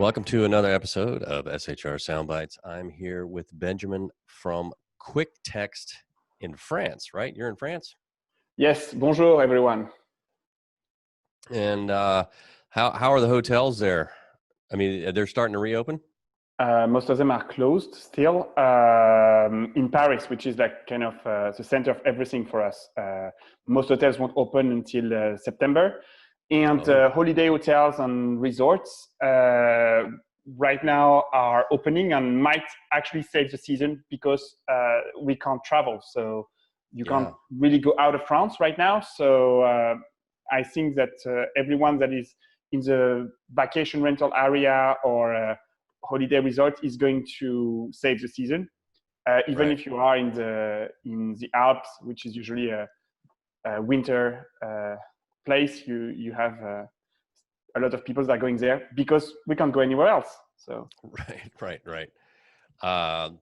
Welcome to another episode of SHR Soundbites. I'm here with Benjamin from Quicktext in France, right? You're in France? Yes, bonjour everyone. And how are the hotels there? I mean, they're starting to reopen? Most of them are closed still in Paris, which is like kind of the center of everything for us. Most hotels won't open until September. And holiday hotels and resorts right now are opening and might actually save the season because we can't travel. So you can't really go out of France right now. So I think that everyone that is in the vacation rental area or holiday resort is going to save the season, even if you are in the Alps, which is usually a winter place. You have a lot of people that are going there because we can't go anywhere else. So right.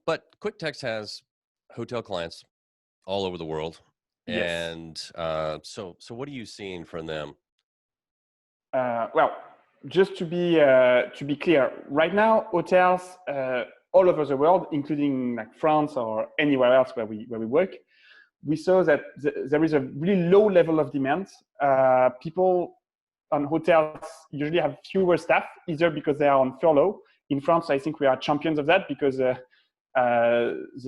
But Quicktext has hotel clients all over the world, and so what are you seeing from them? Well, just to be clear, right now hotels all over the world, including like France or anywhere else where we work, we saw that there is a really low level of demand. People on hotels usually have fewer staff, either because they are on furlough. In France, I think we are champions of that because the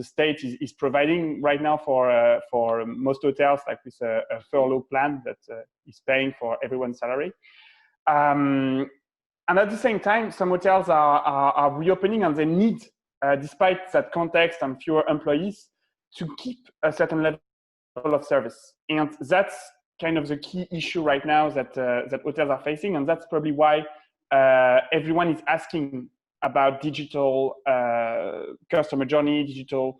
state is providing right now for most hotels, like with a furlough plan that is paying for everyone's salary. And at the same time, some hotels are reopening and they need, despite that context and fewer employees, to keep a certain level of service. And that's kind of the key issue right now that hotels are facing. And that's probably why everyone is asking about digital customer journey, digital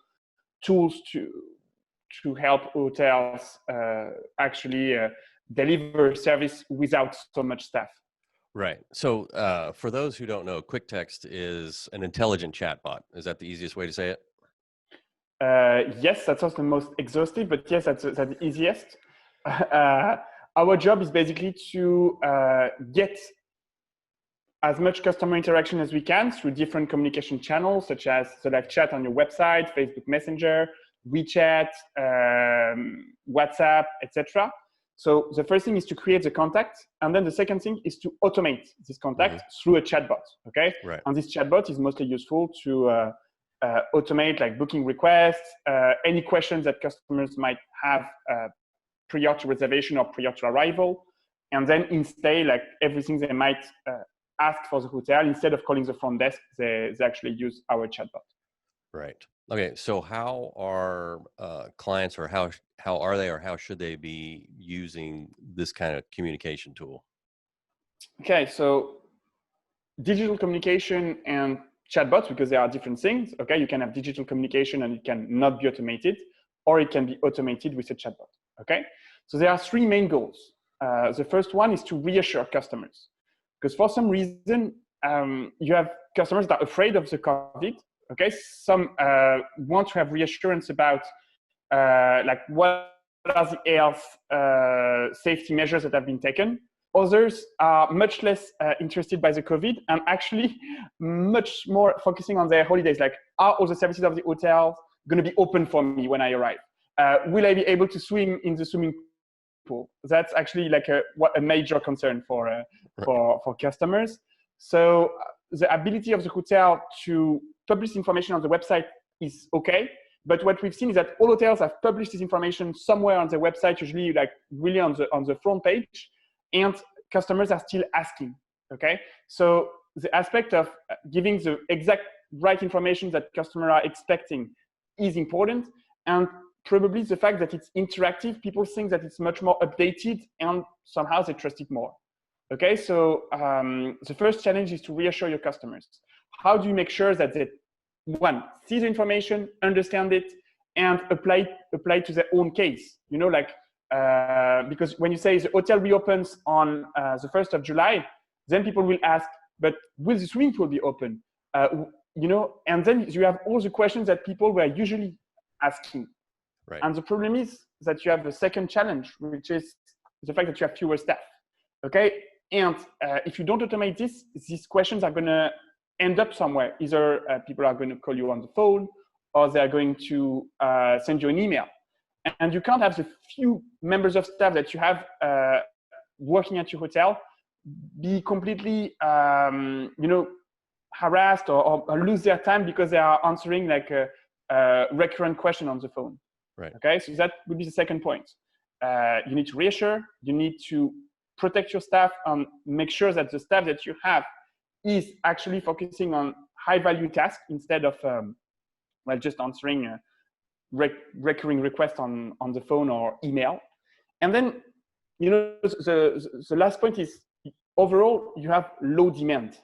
tools to help hotels actually deliver service without so much staff. Right. So for those who don't know, Quicktext is an intelligent chatbot. Is that the easiest way to say it? Yes, that's also the most exhaustive, but yes, that's the easiest. Our job is basically to get as much customer interaction as we can through different communication channels, such as the live chat on your website, Facebook Messenger, WeChat, WhatsApp, etc. So the first thing is to create the contact, and then the second thing is to automate this contact through a chatbot. Okay, and this chatbot is mostly useful to automate like booking requests, any questions that customers might have prior to reservation or prior to arrival, and then instead, like everything they might ask for the hotel, instead of calling the front desk, they actually use our chatbot. Right. Okay. So how are clients, or how are they, or how should they be using this kind of communication tool? Okay. So digital communication and chatbots, because they are different things. Okay. You can have digital communication and it can not be automated, or it can be automated with a chatbot. Okay. So there are three main goals. The first one is to reassure customers. Because for some reason, you have customers that are afraid of the COVID. Okay, some want to have reassurance about like what are the health safety measures that have been taken. Others are much less interested by the COVID and actually much more focusing on their holidays. Like, are all the services of the hotel going to be open for me when I arrive? Will I be able to swim in the swimming pool? That's actually like a major concern for customers. So the ability of the hotel to publish information on the website is okay, but what we've seen is that all hotels have published this information somewhere on their website, usually like really on the front page, and customers are still asking. Okay, so the aspect of giving the exact right information that customers are expecting is important, and probably the fact that it's interactive, people think that it's much more updated and somehow they trust it more. Okay, so the first challenge is to reassure your customers. How do you make sure that they, one, see the information, understand it, and apply to their own case? You know, like, because when you say the hotel reopens on the 1st of July, then people will ask, but will the swimming pool be open? You know, and then you have all the questions that people were usually asking. Right. And the problem is that you have the second challenge, which is the fact that you have fewer staff. Okay, And if you don't automate this, these questions are going to end up somewhere. Either people are going to call you on the phone, or they are going to send you an email. And you can't have the few members of staff that you have working at your hotel be completely, harassed or lose their time because they are answering like a recurrent question on the phone. Right. Okay, so that would be the second point. You need to reassure, you need to protect your staff and make sure that the staff that you have is actually focusing on high value tasks instead of just answering recurring requests on the phone or email. And then, the last point is overall you have low demand.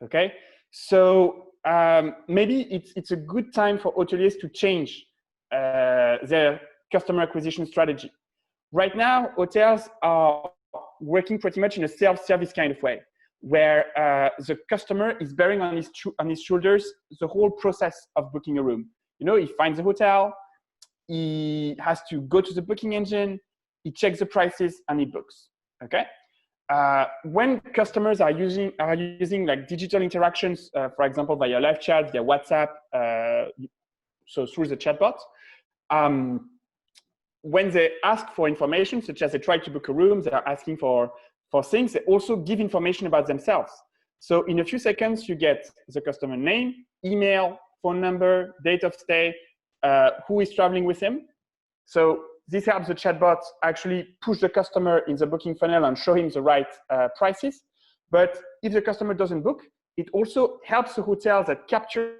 Okay, so maybe it's a good time for hoteliers to change their customer acquisition strategy. Right now, hotels are working pretty much in a self-service kind of way, where the customer is bearing on his shoulders the whole process of booking a room. He finds a hotel, he has to go to the booking engine, he checks the prices, and he books. Okay. When customers are using like digital interactions, for example, via live chat, via WhatsApp, so through the chatbot, when they ask for information, such as they try to book a room, they are asking for things, they also give information about themselves. So in a few seconds, you get the customer name, email, phone number, date of stay, who is traveling with him. So this helps the chatbot actually push the customer in the booking funnel and show him the right prices. But if the customer doesn't book, it also helps the hotel that captures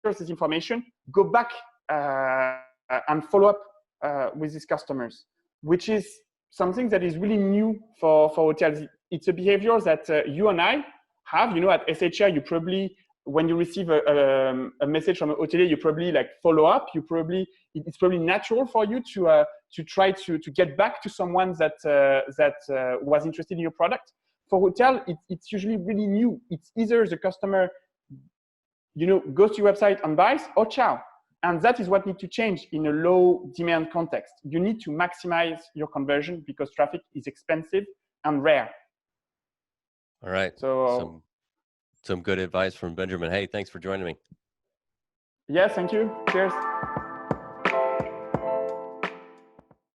this information go back and follow up with these customers, which is something that is really new for hotels. It's a behavior that you and I have. At SHR, you probably, when you receive a message from a hotelier, you probably like follow up. It's probably natural for you to try to get back to someone that was interested in your product. For hotel, it's usually really new. It's either the customer, goes to your website and buys, or ciao. And that is what needs to change in a low demand context. You need to maximize your conversion because traffic is expensive and rare. All right. So some good advice from Benjamin. Hey, thanks for joining me. Yes, thank you. Cheers.